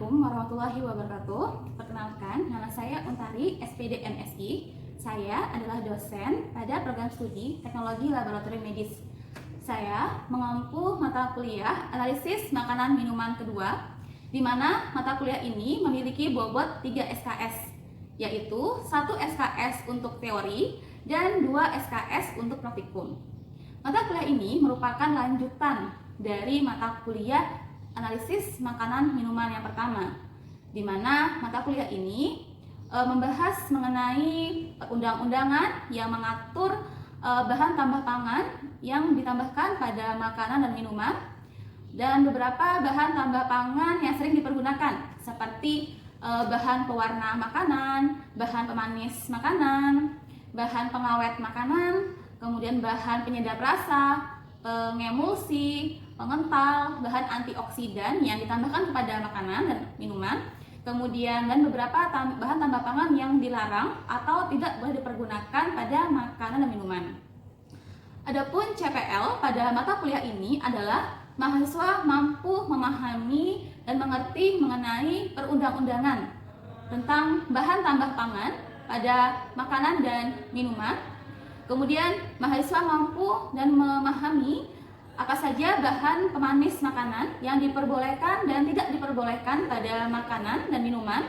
Assalamualaikum warahmatullahi wabarakatuh. Perkenalkan, nama saya Untari, SPD MSI. Saya adalah dosen pada program studi Teknologi Laboratorium Medis. Saya mengampu mata kuliah Analisis Makanan Minuman kedua, di mana mata kuliah ini memiliki bobot 3 SKS, yaitu 1 SKS untuk teori dan 2 SKS untuk praktikum. Mata kuliah ini merupakan lanjutan dari mata kuliah Analisis Makanan Minuman yang pertama, di mana mata kuliah ini membahas mengenai undang-undangan yang mengatur bahan tambah pangan yang ditambahkan pada makanan dan minuman, dan beberapa bahan tambah pangan yang sering dipergunakan seperti bahan pewarna makanan, bahan pemanis makanan, bahan pengawet makanan, kemudian bahan penyedap rasa, pengemulsi, pengental, bahan antioksidan yang ditambahkan kepada makanan dan minuman, kemudian dan beberapa bahan tambah pangan yang dilarang atau tidak boleh dipergunakan pada makanan dan minuman. Adapun CPL pada mata kuliah ini adalah mahasiswa mampu memahami dan mengerti mengenai perundang-undangan tentang bahan tambah pangan pada makanan dan minuman. Kemudian mahasiswa mampu dan memahami apa saja bahan pemanis makanan yang diperbolehkan dan tidak diperbolehkan pada makanan dan minuman,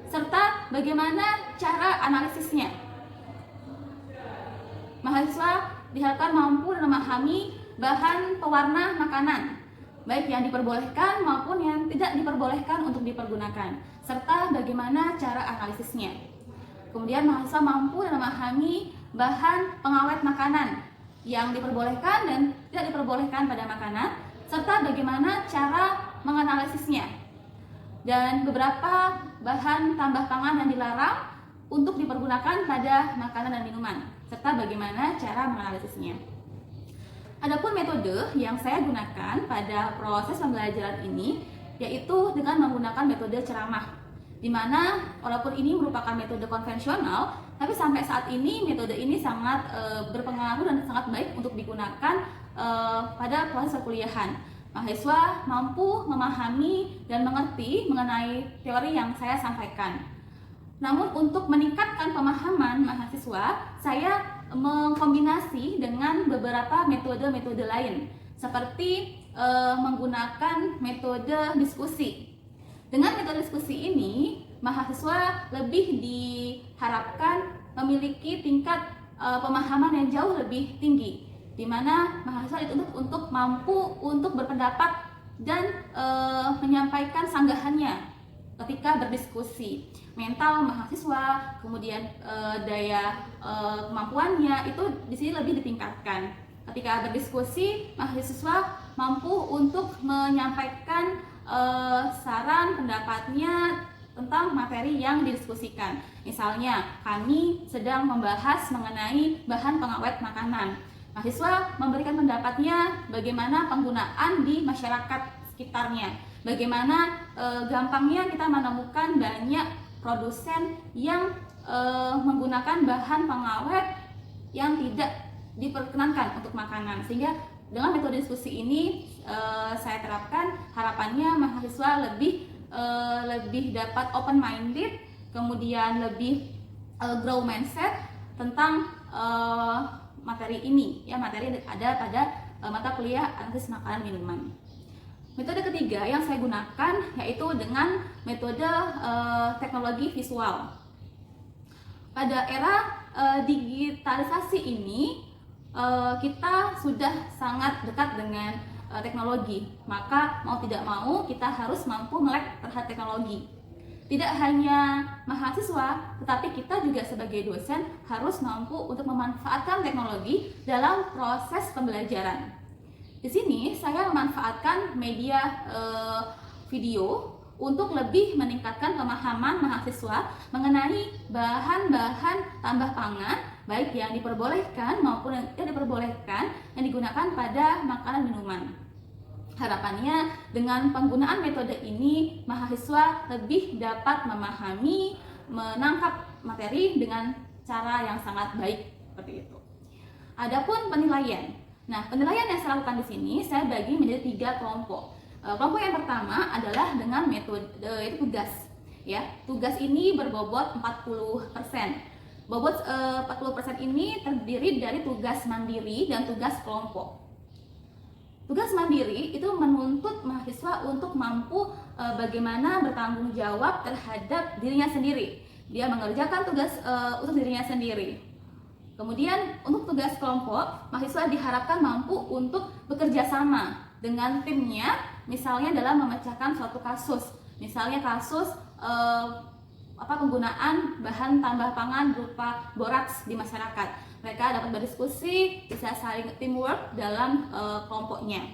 serta bagaimana cara analisisnya. Mahasiswa diharapkan mampu dan memahami bahan pewarna makanan, baik yang diperbolehkan maupun yang tidak diperbolehkan untuk dipergunakan, serta bagaimana cara analisisnya. Kemudian mahasiswa mampu dan memahami bahan pengawet makanan yang diperbolehkan dan tidak diperbolehkan pada makanan, serta bagaimana cara menganalisisnya. Dan beberapa bahan tambah pangan yang dilarang untuk dipergunakan pada makanan dan minuman, serta bagaimana cara menganalisisnya. Adapun metode yang saya gunakan pada proses pembelajaran ini yaitu dengan menggunakan metode ceramah, di mana walaupun ini merupakan metode konvensional, tapi sampai saat ini metode ini sangat berpengaruh dan sangat baik untuk digunakan pada proses perkuliahan. Mahasiswa mampu memahami dan mengerti mengenai teori yang saya sampaikan. Namun untuk meningkatkan pemahaman mahasiswa, saya mengkombinasi dengan beberapa metode-metode lain, seperti menggunakan metode diskusi. Dengan metode diskusi ini, mahasiswa lebih diharapkan memiliki tingkat pemahaman yang jauh lebih tinggi, di mana mahasiswa dituntut untuk mampu untuk berpendapat dan menyampaikan sanggahannya ketika berdiskusi. Mental mahasiswa, kemudian daya kemampuannya itu di sini lebih ditingkatkan. Ketika berdiskusi, mahasiswa mampu untuk menyampaikan saran pendapatnya tentang materi yang didiskusikan. Misalnya, kami sedang membahas mengenai bahan pengawet makanan. Mahasiswa memberikan pendapatnya bagaimana penggunaan di masyarakat sekitarnya, bagaimana gampangnya kita menemukan banyak produsen yang menggunakan bahan pengawet yang tidak diperkenankan untuk makanan, sehingga dengan metode diskusi ini saya terapkan, harapannya mahasiswa lebih dapat open minded, kemudian lebih grow mindset tentang materi ini, ya, materi yang ada pada mata kuliah analisis makanan minuman. Metode ketiga yang saya gunakan yaitu dengan metode teknologi visual. Pada era digitalisasi ini, kita sudah sangat dekat dengan teknologi, maka mau tidak mau kita harus mampu melek terhadap teknologi. Tidak hanya mahasiswa, tetapi kita juga sebagai dosen harus mampu untuk memanfaatkan teknologi dalam proses pembelajaran. Di sini saya memanfaatkan media video untuk lebih meningkatkan pemahaman mahasiswa mengenai bahan-bahan tambah pangan, baik yang diperbolehkan maupun yang tidak diperbolehkan, yang digunakan pada makanan minuman. Harapannya dengan penggunaan metode ini, mahasiswa lebih dapat memahami, menangkap materi dengan cara yang sangat baik seperti itu. Adapun penilaian. Nah, penilaian yang saya lakukan di sini saya bagi menjadi 3 kelompok. Kelompok yang pertama adalah dengan metode itu tugas. Ya, tugas ini berbobot 40%. Bobot 40% ini terdiri dari tugas mandiri dan tugas kelompok. Tugas mandiri itu menuntut mahasiswa untuk mampu bagaimana bertanggung jawab terhadap dirinya sendiri. Dia mengerjakan tugas untuk dirinya sendiri. Kemudian untuk tugas kelompok, mahasiswa diharapkan mampu untuk bekerja sama dengan timnya, misalnya dalam memecahkan suatu kasus. Misalnya kasus penggunaan bahan tambah pangan berupa boraks di masyarakat. Mereka dapat berdiskusi, bisa saling teamwork dalam kelompoknya.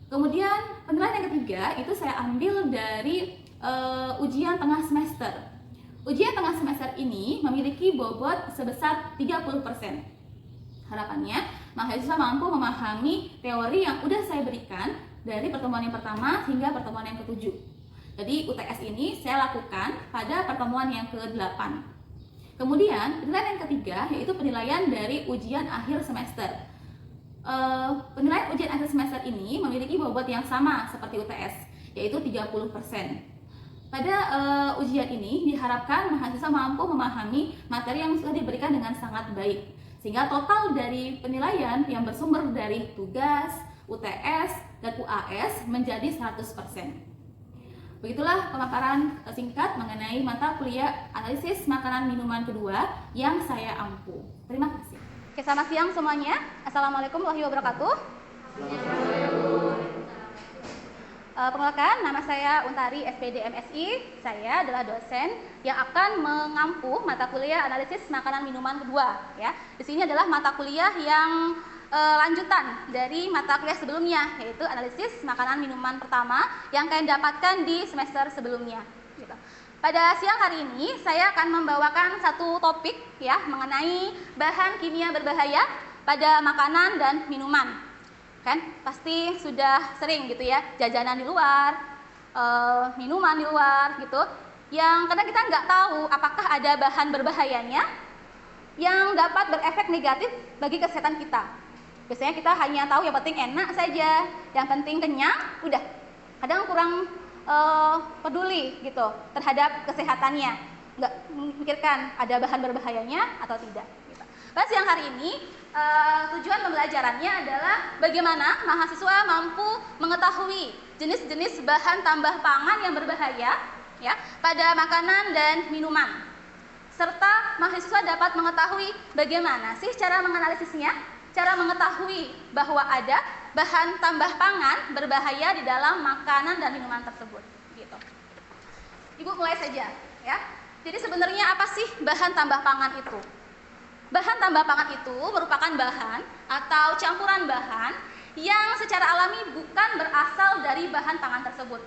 Kemudian penilaian yang ketiga itu saya ambil dari ujian tengah semester. Ujian tengah semester ini memiliki bobot sebesar 30%. Harapannya mahasiswa mampu memahami teori yang sudah saya berikan dari pertemuan yang pertama hingga pertemuan yang ke-7. Jadi UTS ini saya lakukan pada pertemuan yang ke-8. Kemudian penilaian yang ketiga yaitu penilaian dari ujian akhir semester. Penilaian ujian akhir semester ini memiliki bobot yang sama seperti UTS, yaitu 30%. Pada ujian ini diharapkan mahasiswa mampu memahami materi yang sudah diberikan dengan sangat baik, sehingga total dari penilaian yang bersumber dari tugas, UTS, dan UAS menjadi 100%. Begitulah pemaparan singkat mengenai mata kuliah analisis makanan minuman kedua yang saya ampu. Terima kasih. Oke, selamat siang semuanya. Assalamualaikum warahmatullahi wabarakatuh. Perkenalkan, nama saya Untari SPD MSI. Saya adalah dosen yang akan mengampu mata kuliah analisis makanan minuman kedua. Ya, di sini adalah mata kuliah yang lanjutan dari mata kuliah sebelumnya, yaitu analisis makanan minuman pertama yang kalian dapatkan di semester sebelumnya. Gitu. Pada siang hari ini saya akan membawakan satu topik ya mengenai bahan kimia berbahaya pada makanan dan minuman. Kan pasti sudah sering gitu ya jajanan di luar, minuman di luar gitu, yang kadang kita nggak tahu apakah ada bahan berbahayanya yang dapat berefek negatif bagi kesehatan kita. Biasanya kita hanya tahu yang penting enak saja, yang penting kenyang, udah. Kadang kurang peduli gitu terhadap kesehatannya, nggak memikirkan ada bahan berbahayanya atau tidak. Gitu. Pada siang hari ini tujuan pembelajarannya adalah bagaimana mahasiswa mampu mengetahui jenis-jenis bahan tambah pangan yang berbahaya ya pada makanan dan minuman, serta mahasiswa dapat mengetahui bagaimana sih cara menganalisisnya. Cara mengetahui bahwa ada bahan tambah pangan berbahaya di dalam makanan dan minuman tersebut. Gitu. Ibu mulai saja, ya. Jadi sebenarnya apa sih bahan tambah pangan itu? Bahan tambah pangan itu merupakan bahan atau campuran bahan yang secara alami bukan berasal dari bahan pangan tersebut,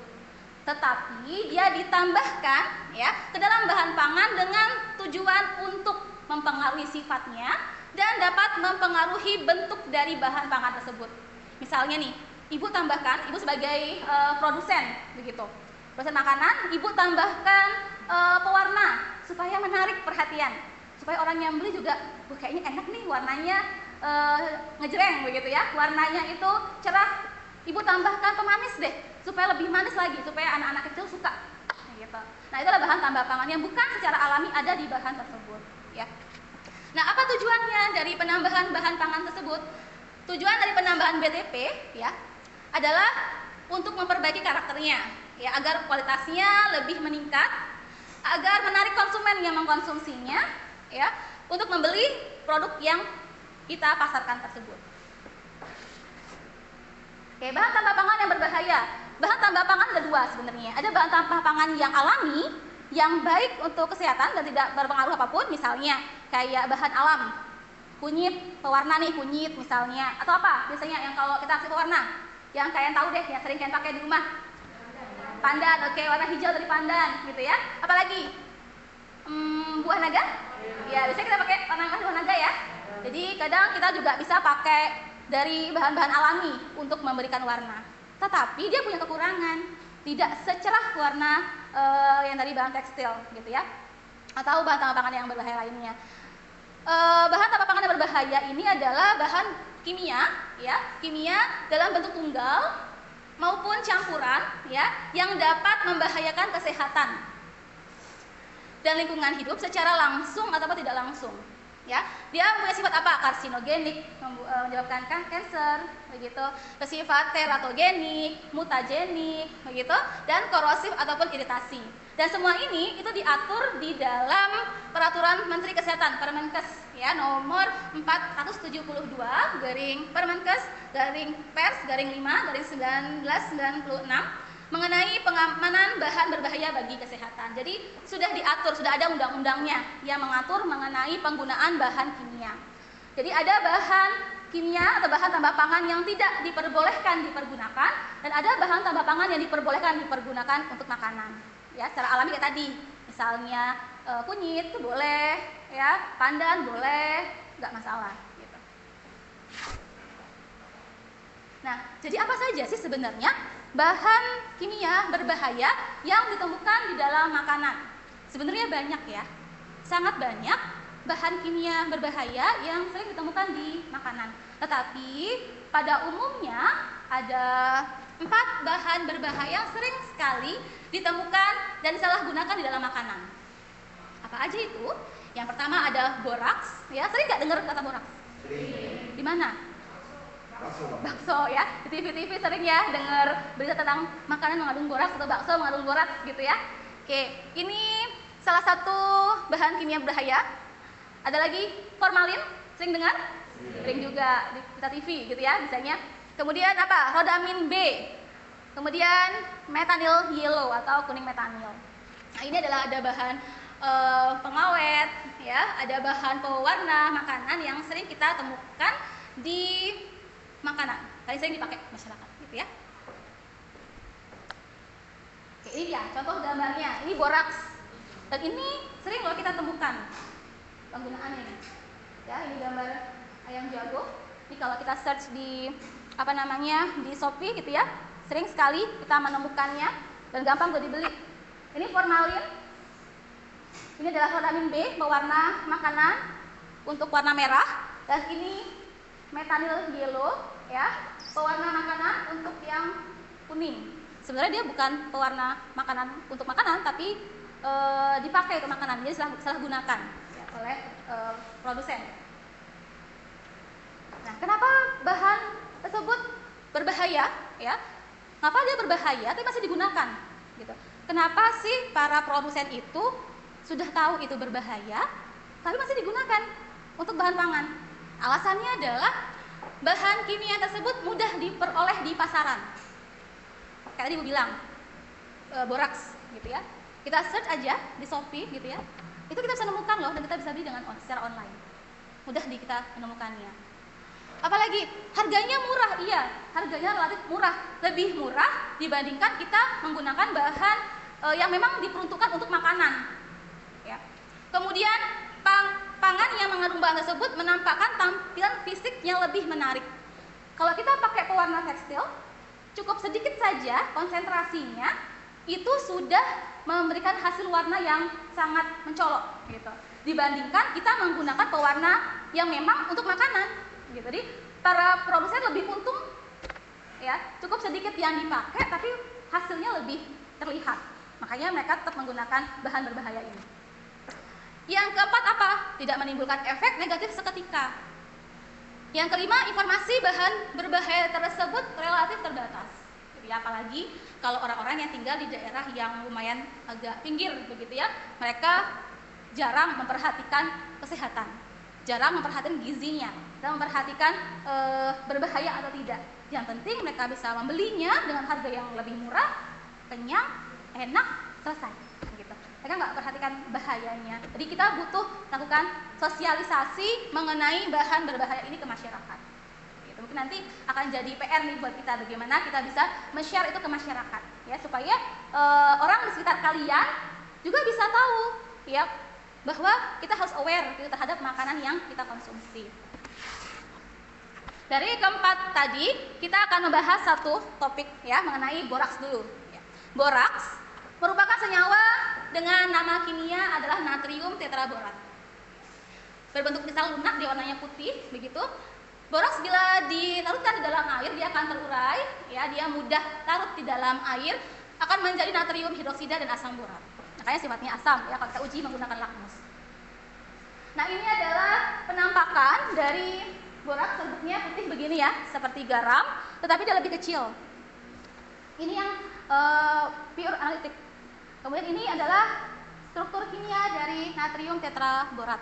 tetapi dia ditambahkan, ya, ke dalam bahan pangan dengan tujuan untuk mempengaruhi sifatnya dan dapat mempengaruhi bentuk dari bahan pangan tersebut. Misalnya nih, ibu tambahkan, ibu sebagai produsen, begitu, produsen makanan, ibu tambahkan pewarna supaya menarik perhatian, supaya orang yang beli juga, kayaknya enak nih warnanya ngejreng, begitu ya, warnanya itu cerah. Ibu tambahkan pemanis deh, supaya lebih manis lagi, supaya anak-anak kecil suka. Gitu. Nah, itu adalah bahan tambah pangan yang bukan secara alami ada di bahan tersebut, ya. Nah, apa tujuannya dari penambahan bahan pangan tersebut? Tujuan dari penambahan BTP ya adalah untuk memperbaiki karakternya, ya, agar kualitasnya lebih meningkat, agar menarik konsumen yang mengkonsumsinya, ya, untuk membeli produk yang kita pasarkan tersebut. Oke, bahan tambah pangan yang berbahaya. Bahan tambah pangan ada dua sebenarnya. Ada bahan tambah pangan yang alami, yang baik untuk kesehatan dan tidak berpengaruh apapun, misalnya kayak bahan alam, kunyit, pewarna nih, kunyit misalnya, atau apa biasanya yang kalau kita kasih pewarna, yang kalian tahu deh, yang sering kalian pakai di rumah, pandan, oke, warna hijau dari pandan, gitu ya. Apalagi buah naga, ya biasanya kita pakai warna buah naga ya. Jadi kadang kita juga bisa pakai dari bahan-bahan alami untuk memberikan warna, tetapi dia punya kekurangan, tidak secerah warna yang dari bahan tekstil, gitu ya, atau bahan tambah pangan yang berbahaya lainnya. Bahan tambah pangan yang berbahaya ini adalah bahan kimia, ya, kimia dalam bentuk tunggal maupun campuran ya yang dapat membahayakan kesehatan dan lingkungan hidup secara langsung ataupun tidak langsung. Ya, dia punya sifat apa? Karsinogenik, menyebabkan kanker, begitu. Bersifat teratogenik, mutagenik, begitu, dan korosif ataupun iritasi. Dan semua ini itu diatur di dalam Peraturan Menteri Kesehatan Permenkes ya nomor 472 Permenkes Pers 5/1996 mengenai pengamanan bahan berbahaya bagi kesehatan. Jadi sudah diatur, sudah ada undang-undangnya yang mengatur mengenai penggunaan bahan kimia. Jadi ada bahan kimia atau bahan tambah pangan yang tidak diperbolehkan dipergunakan dan ada bahan tambah pangan yang diperbolehkan dipergunakan untuk makanan. Ya, secara alami kayak tadi. Misalnya kunyit itu boleh, ya, pandan boleh, nggak masalah gitu. Nah, jadi apa saja sih sebenarnya bahan kimia berbahaya yang ditemukan di dalam makanan? Sebenarnya banyak ya, sangat banyak bahan kimia berbahaya yang sering ditemukan di makanan. Tetapi pada umumnya ada 4 bahan berbahaya yang sering sekali ditemukan dan disalahgunakan di dalam makanan. Apa aja itu? Yang pertama ada boraks, ya, sering nggak dengar kata boraks? Di mana? Bakso ya, di TV-TV sering ya dengar berita tentang makanan mengandung boraks atau bakso mengandung boraks gitu ya. Oke, ini salah satu bahan kimia berbahaya. Ada lagi formalin, sering dengar? Sering juga di TV gitu ya misalnya. Kemudian apa? Rodamin B. Kemudian metanyl yellow atau kuning metanil. Nah, ini adalah ada bahan pengawet ya, ada bahan pewarna makanan yang sering kita temukan di makanan, paling sering dipakai masyarakat gitu ya. Oke, ini ya contoh gambarnya. Ini boraks dan ini sering loh kita temukan penggunaannya ini. Ya, ini gambar ayam jago. Ini kalau kita search di di Shopee gitu ya, sering sekali kita menemukannya dan gampang untuk dibeli. Ini formalin. Ini adalah rodamin B, pewarna makanan untuk warna merah, dan ini metanyl yellow ya, pewarna makanan untuk yang kuning. Sebenarnya dia bukan pewarna makanan untuk makanan, tapi dipakai untuk makanan, jadi salah gunakan ya, oleh produsen. Nah, kenapa bahan tersebut berbahaya ya? Kenapa dia berbahaya tapi masih digunakan gitu? Kenapa sih para produsen itu sudah tahu itu berbahaya tapi masih digunakan untuk bahan pangan? Alasannya adalah bahan kimia tersebut mudah diperoleh di pasaran. Kayak tadi Ibu bilang, boraks gitu ya. Kita search aja di Shopee gitu ya. Itu kita bisa menemukan loh dan kita bisa beli secara online. Mudah kita menemukannya. Apalagi harganya murah, iya, harganya relatif murah, lebih murah dibandingkan kita menggunakan bahan yang memang diperuntukkan untuk makanan. Ya. Kemudian pangan yang mengandung bahan tersebut menampakkan tampilan fisik yang lebih menarik. Kalau kita pakai pewarna tekstil, cukup sedikit saja konsentrasinya itu sudah memberikan hasil warna yang sangat mencolok gitu. Dibandingkan kita menggunakan pewarna yang memang untuk makanan. Gitu. Jadi para produsen lebih untung ya, cukup sedikit yang dipakai tapi hasilnya lebih terlihat. Makanya mereka tetap menggunakan bahan berbahaya ini. Yang keempat apa? Tidak menimbulkan efek negatif seketika. Yang kelima, informasi bahan berbahaya tersebut relatif terbatas. Jadi apalagi kalau orang-orang yang tinggal di daerah yang lumayan agak pinggir begitu ya, mereka jarang memperhatikan kesehatan, jarang memperhatikan gizinya, dan memperhatikan berbahaya atau tidak. Yang penting mereka bisa membelinya dengan harga yang lebih murah, kenyang, enak, selesai. Gitu. Mereka nggak perhatikan bahayanya. Jadi kita butuh lakukan sosialisasi mengenai bahan berbahaya ini ke masyarakat. Gitu. Mungkin nanti akan jadi PR nih buat kita bagaimana kita bisa men-share itu ke masyarakat, ya, supaya orang di sekitar kalian juga bisa tahu, ya, bahwa kita harus aware gitu, terhadap makanan yang kita konsumsi. Dari keempat tadi, kita akan membahas satu topik ya mengenai boraks dulu. Ya. Boraks merupakan senyawa dengan nama kimia adalah natrium tetraborat. Berbentuk kristal lunak, dia warnanya putih, begitu. Boraks bila dilarutkan di dalam air dia akan terurai, ya, dia mudah larut di dalam air, akan menjadi natrium hidroksida dan asam borat. Makanya sifatnya asam, ya, kalau kita uji menggunakan lakmus. Nah, ini adalah penampakan dari boraks. Bentuknya putih begini ya, seperti garam, tetapi dia lebih kecil. Ini yang pure analitik. Kemudian ini adalah struktur kimia dari natrium tetraborat.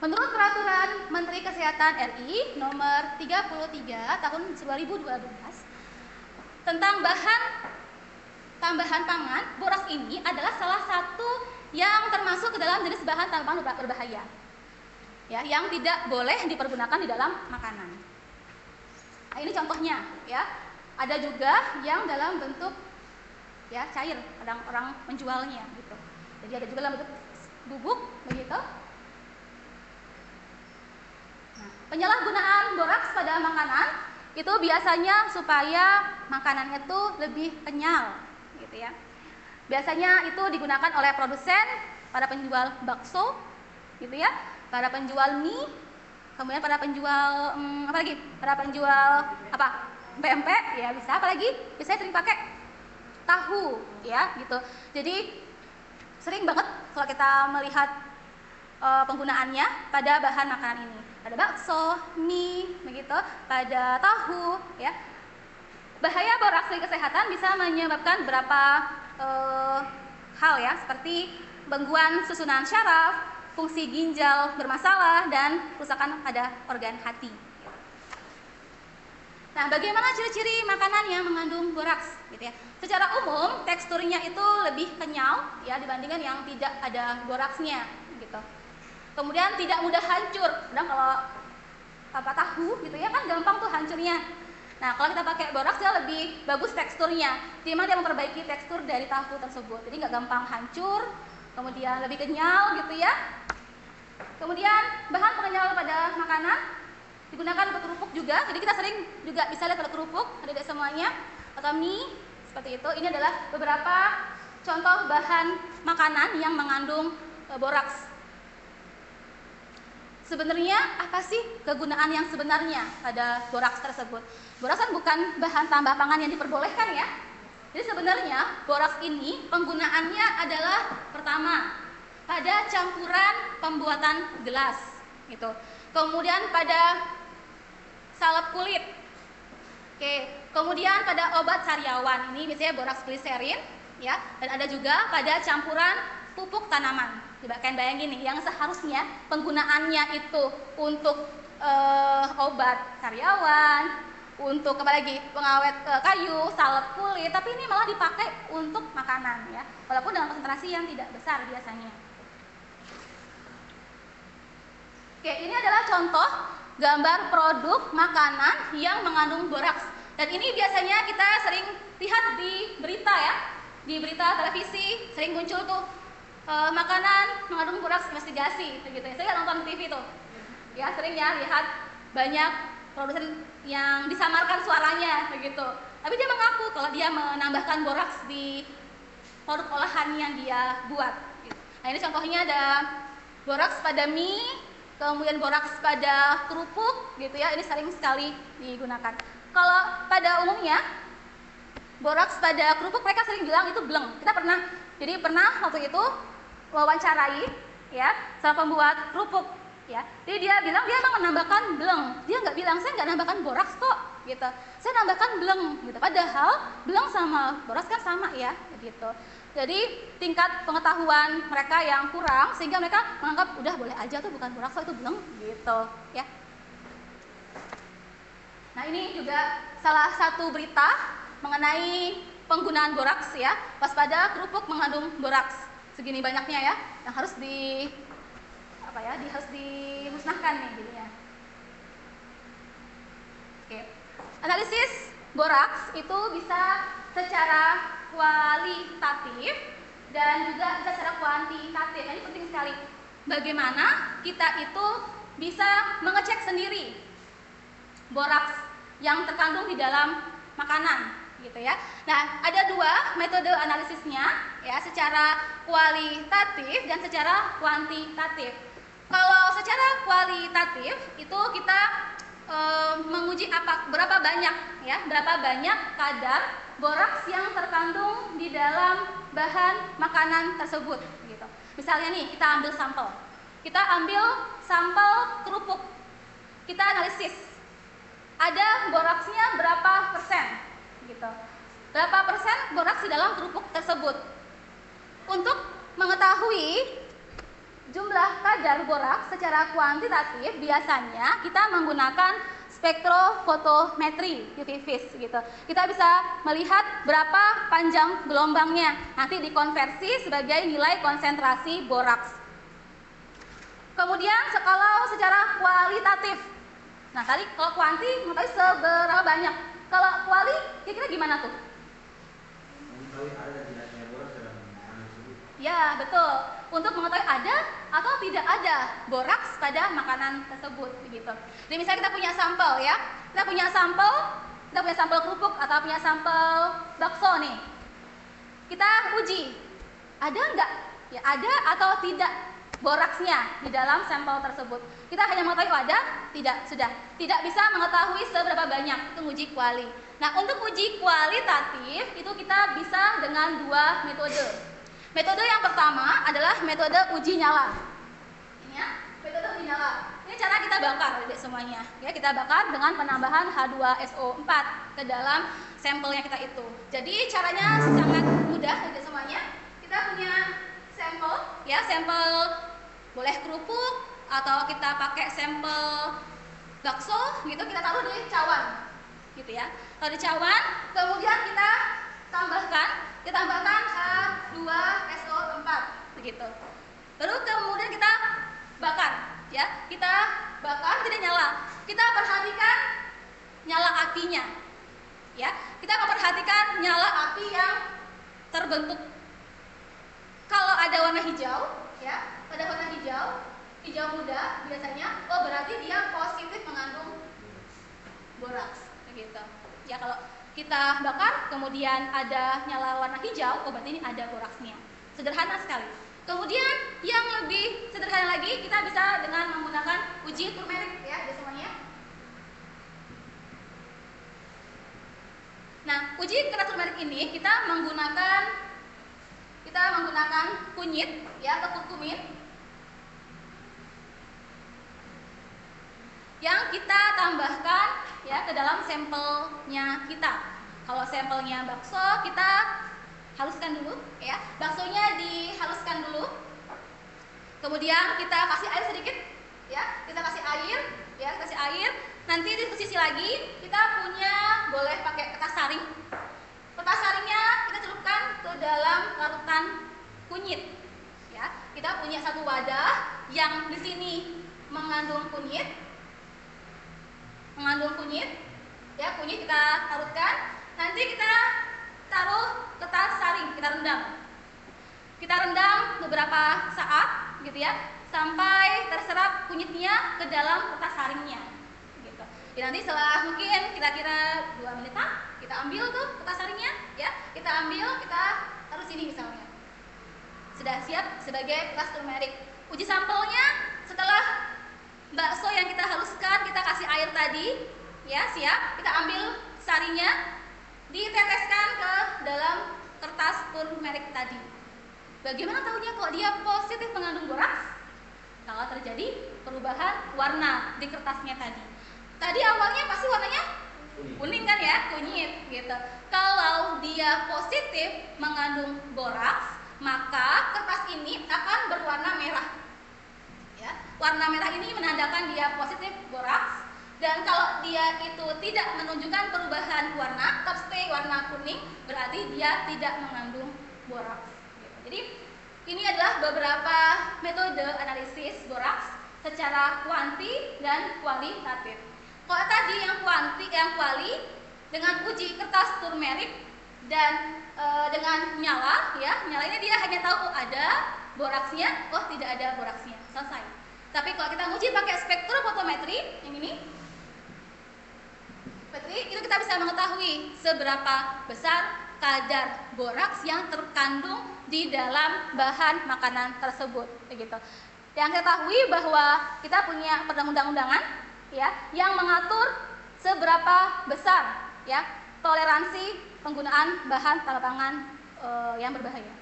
Menurut Peraturan Menteri Kesehatan RI nomor 33 tahun 2012 tentang bahan tambahan pangan, boraks ini adalah salah satu yang termasuk ke dalam jenis bahan tambahan berbahaya, ya, yang tidak boleh dipergunakan di dalam makanan. Nah, ini contohnya, ya. Ada juga yang dalam bentuk, ya, cair, kadang orang menjualnya gitu. Jadi ada juga dalam bentuk bubuk begitu. Penyalahgunaan boraks pada makanan itu biasanya supaya makanannya itu lebih kenyal, gitu ya. Biasanya itu digunakan oleh produsen, para penjual bakso, gitu ya, para penjual mie, kemudian para penjual apa lagi? Para penjual apa? pempek, ya bisa. Apa lagi? Biasanya sering pakai tahu, ya, gitu. Jadi sering banget kalau kita melihat penggunaannya pada bahan makanan ini. Pada bakso, mie, begitu, pada tahu, ya. Bahaya boraks bagi kesehatan bisa menyebabkan beberapa hal, ya, seperti gangguan susunan syaraf, fungsi ginjal bermasalah, dan kerusakan pada organ hati. Nah, bagaimana ciri-ciri makanan yang mengandung boraks, gitu ya? Secara umum teksturnya itu lebih kenyal, ya, dibandingkan yang tidak ada boraksnya, gitu. Kemudian tidak mudah hancur. Kadang kalau tahu gitu ya kan gampang tuh hancurnya. Nah, kalau kita pakai boraks dia lebih bagus teksturnya. Dimana dia memperbaiki tekstur dari tahu tersebut. Jadi nggak gampang hancur. Kemudian lebih kenyal gitu ya. Kemudian bahan pengenyal pada makanan digunakan untuk kerupuk juga. Jadi kita sering juga bisa lihat pada kerupuk, ada semuanya, atau mie seperti itu. Ini adalah beberapa contoh bahan makanan yang mengandung boraks. Sebenarnya apa sih kegunaan yang sebenarnya pada boraks tersebut? Boraks kan bukan bahan tambah pangan yang diperbolehkan, ya. Jadi sebenarnya boraks ini penggunaannya adalah pertama pada campuran pembuatan gelas, gitu. Kemudian pada salep kulit. Oke, kemudian pada obat sariawan, ini biasanya boraks gliserin, ya. Dan ada juga pada campuran pupuk tanaman. Coba kalian bayangin nih, yang seharusnya penggunaannya itu untuk obat sariawan, untuk apa lagi, pengawet kayu, salep kulit, tapi ini malah dipakai untuk makanan, ya, walaupun dengan konsentrasi yang tidak besar biasanya. Oke, ini adalah contoh gambar produk makanan yang mengandung boraks, dan ini biasanya kita sering lihat di berita, ya, di berita televisi sering muncul tuh makanan mengandung boraks investigasi, begitu ya. Saya nonton TV tuh, ya, sering ya lihat banyak produsen yang disamarkan suaranya, begitu. Tapi dia mengaku kalau dia menambahkan boraks di produk olahan yang dia buat. Gitu. Nah, ini contohnya ada boraks pada mie, kemudian boraks pada kerupuk, gitu ya. Ini sering sekali digunakan. Kalau pada umumnya boraks pada kerupuk mereka sering bilang itu bleng. Kita pernah waktu itu wawancarai, ya, sama pembuat kerupuk, ya. Jadi dia bilang dia emang menambahkan bleng. Dia nggak bilang saya nggak nambahkan boraks kok, gitu. Saya nambahkan bleng, gitu. Padahal bleng sama boraks kan sama, ya, gitu. Jadi tingkat pengetahuan mereka yang kurang sehingga mereka menganggap udah boleh aja tuh bukan boraks, itu bleng, gitu, ya. Nah, ini juga salah satu berita mengenai penggunaan boraks, ya. Waspada kerupuk mengandung boraks. Segini banyaknya, ya, yang harus harus dimusnahkan nih jadinya. Oke. Analisis boraks itu bisa secara kualitatif dan juga bisa secara kuantitatif. Ini penting sekali. Bagaimana kita itu bisa mengecek sendiri boraks yang terkandung di dalam makanan, gitu ya. Nah, ada dua metode analisisnya, ya, secara kualitatif dan secara kuantitatif. Kalau secara kualitatif itu kita menguji berapa banyak ya, berapa banyak kadar boraks yang terkandung di dalam bahan makanan tersebut gitu. Misalnya nih, kita ambil sampel. Kita ambil sampel kerupuk. Kita analisis. Ada boraksnya berapa persen gitu. Berapa persen boraks di dalam kerupuk tersebut. Untuk mengetahui jumlah kadar boraks secara kuantitatif biasanya kita menggunakan spektrofotometri UV vis gitu. Kita bisa melihat berapa panjang gelombangnya, nanti dikonversi sebagai nilai konsentrasi boraks. Kemudian kalau secara kualitatif, nah tadi kalau kuanti mengetahui seberapa banyak, kalau kuali kira-kira gimana tuh? Ya betul, untuk mengetahui ada atau tidak ada boraks pada makanan tersebut begitu. Jadi misalnya kita punya sampel ya, kita punya sampel kerupuk atau punya sampel bakso nih. Kita uji, ada nggak? Ya ada atau tidak boraksnya di dalam sampel tersebut. Kita hanya mengetahui ada, tidak, sudah. Tidak bisa mengetahui seberapa banyak, itu uji kuali. Nah untuk uji kualitatif itu kita bisa dengan dua metode. Metode yang pertama adalah metode uji nyala. Ini ya, metode uji nyala. Ini cara kita bakar adik semuanya. Ya, kita bakar dengan penambahan H2SO4 ke dalam sampelnya kita itu. Jadi caranya sangat mudah adik semuanya. Kita punya sampel, ya, sampel boleh kerupuk atau kita pakai sampel bakso gitu, kita taruh di cawan. Gitu ya. Taruh di cawan, kemudian kita tambahkan H2SO4 begitu. Baru kemudian kita bakar ya. Kita bakar tidak nyala. Kita perhatikan nyala apinya. Ya, kita memperhatikan nyala api yang terbentuk. Kalau ada warna hijau, ya, ada warna hijau muda biasanya, oh berarti dia positif mengandung boraks begitu. Ya, kalau kita bakar kemudian ada nyala warna hijau, oh berarti ini ada boraksnya. Sederhana sekali. Kemudian yang lebih sederhana lagi kita bisa dengan menggunakan uji turmerik ya semuanya. Nah, uji kadar turmerik ini kita menggunakan kunyit ya atau kurkumin yang kita tambahkan ya ke dalam sampelnya kita. Kalau sampelnya bakso kita haluskan dulu ya. Baksonya dihaluskan dulu. Kemudian kita kasih air sedikit ya. Kita kasih air. Nanti di sisi lagi kita punya boleh pakai kertas saring. Kertas saringnya kita celupkan ke dalam larutan kunyit ya. Kita punya satu wadah yang di sini mengandung kunyit ya, kunyit kita larutkan. Nanti kita taruh kertas saring, kita rendam beberapa saat gitu ya, sampai terserap kunyitnya ke dalam kertas saringnya gitu. Ya, nanti setelah mungkin kira-kira 2 menitan kita ambil tuh kertas saringnya ya, kita taruh sini misalnya, sudah siap sebagai kertas turmerik. Uji sampelnya setelah bakso yang kita haluskan, kita kasih air tadi ya, siap, kita ambil sarinya, diteteskan ke dalam kertas turmerik tadi. Bagaimana tahunya kok dia positif mengandung boraks? Kalau terjadi perubahan warna di kertasnya tadi. Tadi awalnya pasti warnanya kuning kan ya, kunyit gitu. Kalau dia positif mengandung boraks, maka kertas ini akan berwarna merah. Ya, warna merah ini menandakan dia positif boraks, dan kalau dia itu tidak menunjukkan perubahan warna, tetap stay warna kuning, berarti dia tidak mengandung boraks. Gitu. Jadi ini adalah beberapa metode analisis boraks secara kuanti dan kualitatif. Kalau tadi yang kuali dengan uji kertas turmerik dan dengan nyala, ya nyala ini dia hanya tahu ada boraksnya, oh tidak ada boraksnya, selesai. Tapi kalau kita uji pakai spektrofotometri yang ini, itu kita bisa mengetahui seberapa besar kadar boraks yang terkandung di dalam bahan makanan tersebut, begitu. Yang kita ketahui bahwa kita punya perundang-undangan ya yang mengatur seberapa besar ya toleransi penggunaan bahan tambah pangan yang berbahaya.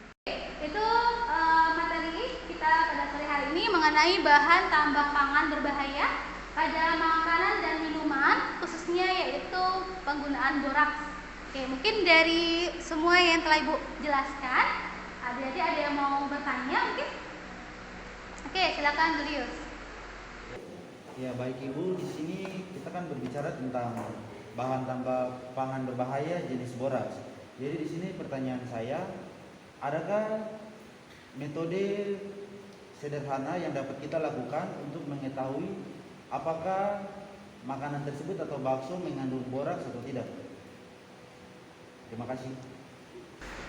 Itu materi kita pada sore hari ini mengenai bahan tambah pangan berbahaya pada makanan dan minuman, khususnya yaitu penggunaan boraks. Oke, mungkin dari semua yang telah Ibu jelaskan, adik-adik ada yang mau bertanya mungkin? Oke, silakan Julius. Ya, baik Ibu, di sini kita kan berbicara tentang bahan tambah pangan berbahaya jenis boraks. Jadi di sini pertanyaan saya, adakah metode sederhana yang dapat kita lakukan untuk mengetahui apakah makanan tersebut atau bakso mengandung boraks atau tidak? Terima kasih.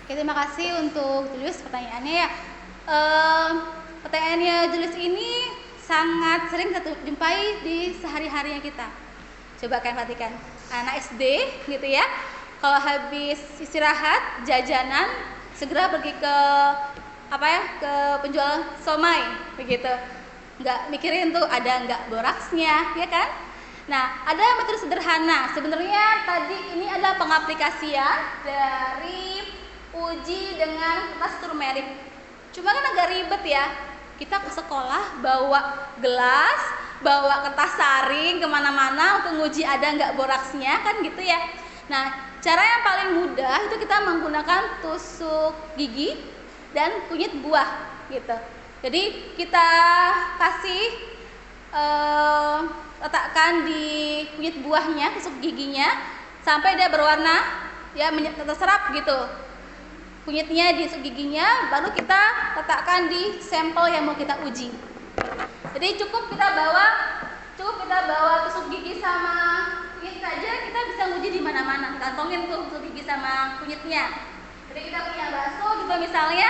Oke, terima kasih untuk Julius pertanyaannya ya. Pertanyaannya Julius ini sangat sering kita jumpai di sehari-harinya kita. Coba kalian perhatikan, anak SD gitu ya, kalau habis istirahat jajanan segera pergi ke ke penjual somai begitu, nggak mikirin tuh ada nggak boraksnya ya kan. Nah, ada metode sederhana sebenarnya. Tadi ini adalah pengaplikasian dari uji dengan kertas turmerik, cuma kan agak ribet ya, kita ke sekolah bawa gelas, bawa kertas saring kemana-mana untuk nguji ada nggak boraksnya kan gitu ya. Nah, cara yang paling mudah itu kita menggunakan tusuk gigi dan kunyit buah gitu. Jadi kita kasih letakkan di kunyit buahnya, tusuk giginya sampai dia berwarna ya terserap gitu. Kunyitnya di tusuk giginya, baru kita letakkan di sampel yang mau kita uji. Jadi cukup kita bawa tusuk gigi sama kunyit saja, kita bisa uji di mana-mana. Kantongin tuh tusuk gigi sama kunyitnya. Jadi kita punya bakso juga misalnya,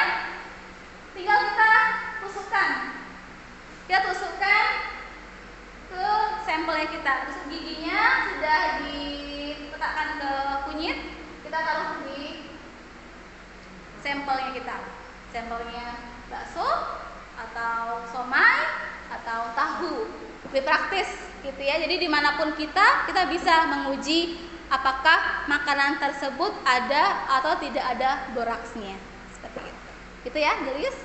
tinggal kita tusukkan ke sampelnya kita. Tusuk giginya sudah diletakkan ke kunyit, kita taruh di sampelnya kita. Sampelnya bakso atau somai atau tahu, lebih praktis gitu ya. Jadi dimanapun kita bisa menguji apakah makanan tersebut ada atau tidak ada boraksnya, seperti itu. Gitu ya, Julius?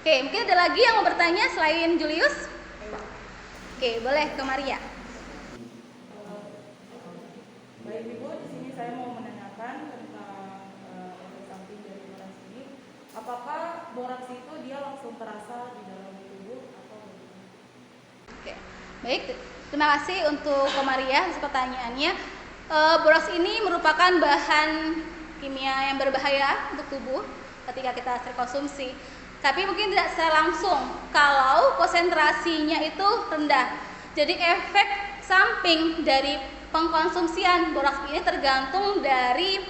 Oke, mungkin ada lagi yang mau bertanya selain Julius? Oke, boleh ke Maria. Baik Ibu, di sini saya mau menanyakan tentang efek samping dari boraks ini. Apakah boraks itu dia langsung terasa di dalam tubuh atau bagaimana? Oke, baik. Terima kasih untuk Maria atas pertanyaannya. Boraks ini merupakan bahan kimia yang berbahaya untuk tubuh ketika kita sering konsumsi. Tapi mungkin tidak secara langsung kalau konsentrasinya itu rendah. Jadi efek samping dari pengkonsumsian boraks ini tergantung dari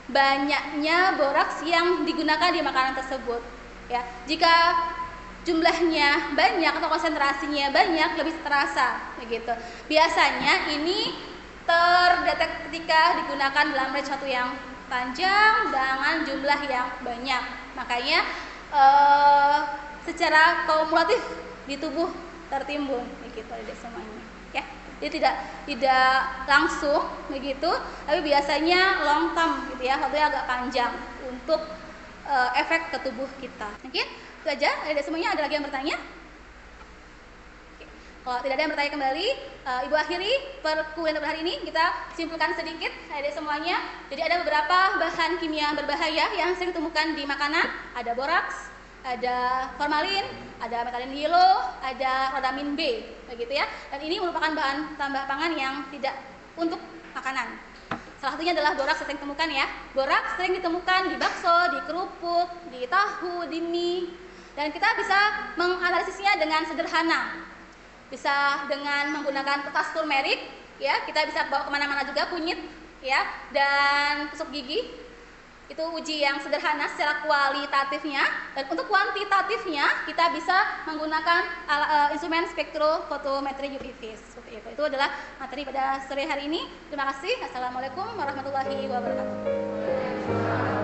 banyaknya boraks yang digunakan di makanan tersebut. Ya, jika jumlahnya banyak atau konsentrasinya banyak, lebih terasa begitu. Biasanya ini terdetek ketika digunakan dalam range waktu yang panjang dengan jumlah yang banyak. Makanya secara kumulatif di tubuh tertimbun begitu ada semuanya ya. Jadi tidak langsung begitu, tapi biasanya long term gitu ya, waktunya agak panjang untuk efek ke tubuh kita. Mungkin itu aja. Ada semuanya, ada lagi yang bertanya? Oke. Kalau tidak ada yang bertanya kembali, Ibu akhiri perkuliahan hari ini. Kita simpulkan sedikit ada semuanya. Jadi ada beberapa bahan kimia berbahaya yang sering ditemukan di makanan. Ada boraks, ada formalin, ada metalin yellow, ada rodamin B, begitu ya. Dan ini merupakan bahan tambah pangan yang tidak untuk makanan. Salah satunya adalah boraks sering ditemukan ya. Boraks sering ditemukan di bakso, di kerupuk, di tahu, di mie. Dan kita bisa menganalisisnya dengan sederhana. Bisa dengan menggunakan kertas turmerik, ya. Kita bisa bawa kemana-mana juga, kunyit, ya. Dan tusuk gigi. Itu uji yang sederhana secara kualitatifnya. Dan untuk kuantitatifnya kita bisa menggunakan instrumen spektrofotometri UV seperti itu. Itu adalah materi pada sore hari ini. Terima kasih. Assalamualaikum warahmatullahi wabarakatuh.